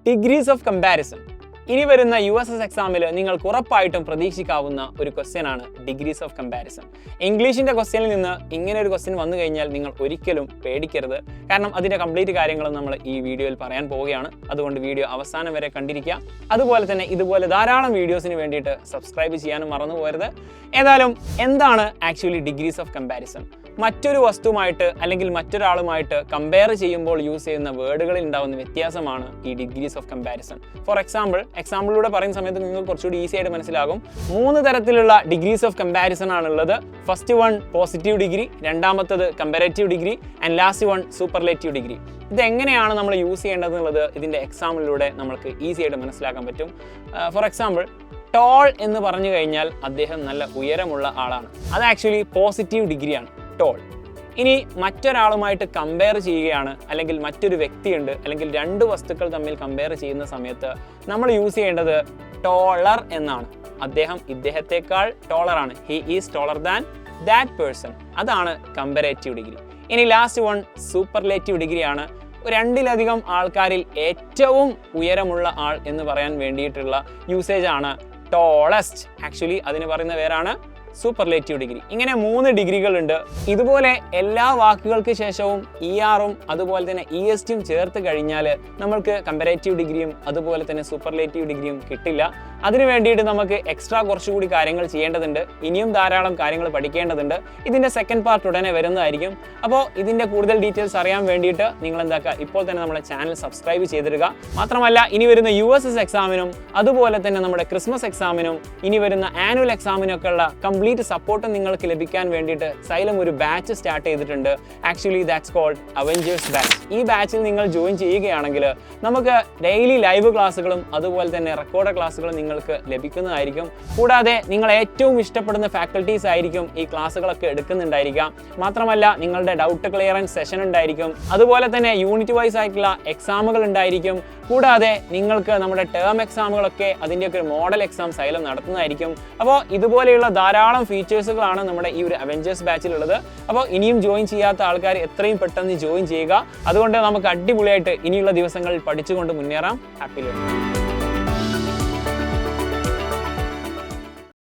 Degrees of comparison. ഇനി വരുന്ന USS എക്സാമിൽ നിങ്ങൾക്ക് ഉറപ്പായിട്ടും പ്രതീക്ഷിക്കാവുന്ന ഒരു ക്വസ്റ്റ്യൻ ആണ് ഡിഗ്രീസ് ഓഫ് കമ്പാരിസൺ. ഇംഗ്ലീഷിൻ്റെ ക്വസ്റ്റ്യനിൽ നിന്ന് ഇങ്ങനെ ഒരു ക്വസ്റ്റ്യൻ വന്നു കഴിഞ്ഞാൽ നിങ്ങൾ ഒരിക്കലും പേടിക്കരുത്. കാരണം അതിൻ്റെ കംപ്ലീറ്റ് കാര്യങ്ങളും നമ്മൾ ഈ വീഡിയോയിൽ പറയാൻ പോവുകയാണ്. അതുകൊണ്ട് വീഡിയോ അവസാനം വരെ കണ്ടിരിക്കുക. അതുപോലെ തന്നെ ഇതുപോലെ ധാരാളം വീഡിയോസിന് വേണ്ടിയിട്ട് സബ്സ്ക്രൈബ് ചെയ്യാനും മറന്നു പോകരുത്. ഏതായാലും എന്താണ് ആക്ച്വലി ഡിഗ്രീസ് ഓഫ് കമ്പാരിസൺ? മറ്റൊരു വസ്തുവുമായിട്ട് അല്ലെങ്കിൽ മറ്റൊരാളുമായിട്ട് കമ്പയർ ചെയ്യുമ്പോൾ യൂസ് ചെയ്യുന്ന വേർഡുകളിൽ ഉണ്ടാകുന്ന വ്യത്യാസമാണ് ഈ ഡിഗ്രീസ് ഓഫ് കമ്പാരിസൺ. ഫോർ എക്സാമ്പിളിലൂടെ പറയുന്ന സമയത്ത് നിങ്ങൾക്ക് കുറച്ചുകൂടി ഈസി ആയിട്ട് മനസ്സിലാകും. 3 തരത്തിലുള്ള ഡിഗ്രീസ് ഓഫ് കമ്പാരിസൺ ആണുള്ളത്. ഫസ്റ്റ് വൺ പോസിറ്റീവ് ഡിഗ്രി, രണ്ടാമത്തത് comparative degree and last one superlative degree. ഇതെങ്ങനെയാണ് നമ്മൾ യൂസ് ചെയ്യേണ്ടത് എന്നുള്ളത് ഇതിൻ്റെ എക്സാമ്പിളിലൂടെ നമുക്ക് ഈസി ആയിട്ട് മനസ്സിലാക്കാൻ പറ്റും. ഫോർ എക്സാമ്പിൾ, ടോൾ എന്ന് പറഞ്ഞു കഴിഞ്ഞാൽ അദ്ദേഹം നല്ല ഉയരമുള്ള ആളാണ്. അത് ആക്ച്വലി പോസിറ്റീവ് ഡിഗ്രിയാണ്, ടോൾ. ഇനി മറ്റൊരാളുമായിട്ട് കമ്പയർ ചെയ്യുകയാണ്, അല്ലെങ്കിൽ മറ്റൊരു വ്യക്തിയുണ്ട്, അല്ലെങ്കിൽ 2 വസ്തുക്കൾ തമ്മിൽ കമ്പയർ ചെയ്യുന്ന സമയത്ത് നമ്മൾ യൂസ് ചെയ്യേണ്ടത് ടോളർ എന്നാണ്. ഇദ്ദേഹത്തെക്കാൾ ടോളറാണ്, he is taller than that person. അതാണ് കമ്പാരറ്റീവ് ഡിഗ്രി. ഇനി ലാസ്റ്റ് വൺ സൂപ്പർലേറ്റീവ് ഡിഗ്രിയാണ്. 2-ലധികം ആൾക്കാരിൽ ഏറ്റവും ഉയരമുള്ള ആൾ എന്ന് പറയാൻ വേണ്ടിയിട്ടുള്ള യൂസേജ് ആണ് ടോളസ്റ്റ്. ആക്ച്വലി അതിന് പറയുന്ന പേരാണ് സൂപ്പർലേറ്റീവ് ഡിഗ്രി. ഇങ്ങനെ 3 ഡിഗ്രികളുണ്ട്. ഇതുപോലെ എല്ലാ വാക്കുകൾക്ക് ശേഷവും ERഉം അതുപോലെ തന്നെ ESTയും ചേർത്ത് കഴിഞ്ഞാൽ നമ്മൾക്ക് കമ്പാരറ്റീവ് ഡിഗ്രിയും അതുപോലെ തന്നെ സൂപ്പർലേറ്റീവ് ഡിഗ്രിയും കിട്ടില്ല. അതിനു വേണ്ടിയിട്ട് നമുക്ക് എക്സ്ട്രാ കുറച്ചുകൂടി കാര്യങ്ങൾ ചെയ്യേണ്ടതുണ്ട്. ഇനിയും ധാരാളം കാര്യങ്ങൾ പഠിക്കേണ്ടതുണ്ട്. ഇതിൻ്റെ സെക്കൻഡ് പാർട്ട് ഉടനെ വരുന്നതായിരിക്കും. അപ്പോൾ ഇതിൻ്റെ കൂടുതൽ ഡീറ്റെയിൽസ് അറിയാൻ വേണ്ടിയിട്ട് നിങ്ങൾ എന്താക്കുക, ഇപ്പോൾ തന്നെ നമ്മുടെ ചാനൽ സബ്സ്ക്രൈബ് ചെയ്തിടുക. മാത്രമല്ല ഇനി വരുന്ന USS എക്സാമിനും അതുപോലെ തന്നെ നമ്മുടെ ക്രിസ്മസ് എക്സാമിനും ഇനി വരുന്ന ആനുവൽ എക്സാമിനൊക്കെ ഉള്ള കംപ്ലീറ്റ് സപ്പോർട്ട് നിങ്ങൾക്ക് ലഭിക്കാൻ വേണ്ടിയിട്ട് സൈലം ഒരു ബാച്ച് സ്റ്റാർട്ട് ചെയ്തിട്ടുണ്ട്. Actually that's called Avengers batch. ഈ ബാച്ചിൽ നിങ്ങൾ ജോയിൻ ചെയ്യുകയാണെങ്കിൽ നമുക്ക് ഡെയിലി ലൈവ് ക്ലാസ്സുകളും അതുപോലെ തന്നെ റെക്കോർഡ് ക്ലാസ്സുകളും നിങ്ങൾക്ക് ലഭിക്കുന്നതായിരിക്കും. കൂടാതെ നിങ്ങൾ ഏറ്റവും ഇഷ്ടപ്പെടുന്ന ഫാക്കൽറ്റീസ് ആയിരിക്കും ഈ ക്ലാസ്സുകളൊക്കെ എടുക്കുന്നുണ്ടായിരിക്കാം. മാത്രമല്ല നിങ്ങളുടെ ഡൗട്ട് ക്ലിയറൻസ് സെഷൻ ഉണ്ടായിരിക്കും. അതുപോലെ തന്നെ യൂണിറ്റ് വൈസ് ആയിട്ടുള്ള എക്സാമുകൾ ഉണ്ടായിരിക്കും. കൂടാതെ നിങ്ങൾക്ക് നമ്മുടെ ടേം എക്സാമുകളൊക്കെ അതിൻ്റെയൊക്കെ ഒരു മോഡൽ എക്സാം സൈലം നടത്തുന്നതായിരിക്കും. അപ്പോൾ ഇതുപോലെയുള്ള ധാരാളം ഫീച്ചേഴ്സുകളാണ് നമ്മുടെ ഈ ഒരു അവഞ്ചേഴ്സ് ബാച്ചിലുള്ളത്. അപ്പോൾ ഇനിയും ജോയിൻ ചെയ്യാത്ത ആൾക്കാർ എത്രയും പെട്ടെന്ന് ജോയിൻ ചെയ്യുക. അതുകൊണ്ട് നമുക്ക് അടിപൊളിയായിട്ട് ഇനിയുള്ള ദിവസങ്ങളിൽ പഠിച്ചുകൊണ്ട് മുന്നേറാം. Happy learning.